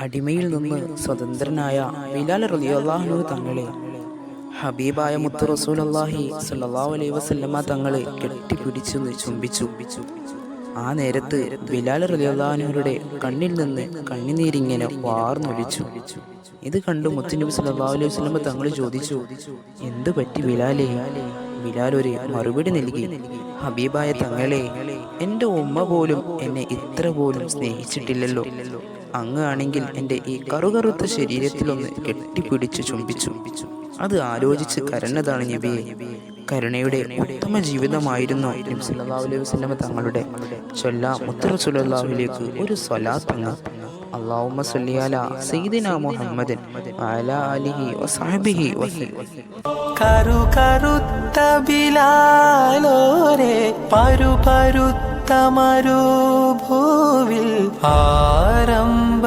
അടിമയിൽ നിന്ന് സ്വതന്ത്രനായ ബിലാൽ റളിയല്ലാഹു അൻഹു തങ്ങളെ ഹബീബായ മുത്ത് റസൂലുള്ളാഹി സ്വല്ലല്ലാഹു അലൈഹി വസല്ലമ തങ്ങളെ കെട്ടിപ്പിടിച്ചു ചുംബിച്ചു. ആ നേരത്ത് ബിലാൽ റളിയല്ലാഹു അൻഹുയുടെ കണ്ണിൽ നിന്ന് കണ്ണുനീരിങ്ങനെ വാർന്നൊലിച്ചു. ഇത് കണ്ടു മുത്തുനബി സല്ലല്ലാഹു അലൈഹി വസല്ലമ തങ്ങൾ ചോദിച്ചു, എന്തു പറ്റി ബിലാലേ? ബിലാൽ ഒരു മറുപടി നൽകി, ഹബീബായ തങ്ങളെ, എൻ്റെ ഉമ്മ പോലും എന്നെ ഇത്ര പോലും സ്നേഹിച്ചിട്ടില്ലല്ലോ. അങ്ങ് ആണെങ്കിൽ എൻ്റെ ഈ കറുകറുത്ത ശരീരത്തിലൊന്ന് കെട്ടിപ്പിടിച്ചു ചുംബിച്ചു. അത് ആലോചിച്ച് കരഞ്ഞതാണ് നബിയെ. കരുണയുടെ ഉത്തമ ജീവിതമായിരുന്നു നബി സല്ലല്ലാഹു അലൈഹി വസല്ലമ തങ്ങളുടെ. ചൊല്ലാം മുത്ത് റസൂലുള്ളാഹിയിലേക്ക് ഒരു സ്വലാത്ത്. അല്ലാഹുമ്മ സ്വല്ലി അലാ സയ്യിദിനാ മുഹമ്മദിൻ വഅലാ ആലിഹി വസഹ്ബിഹി വസല്ലം. കറുകറുത്ത ബിലാലോരേ പരുപരുത്ത മരുഭൂവിൽ ആരംഭ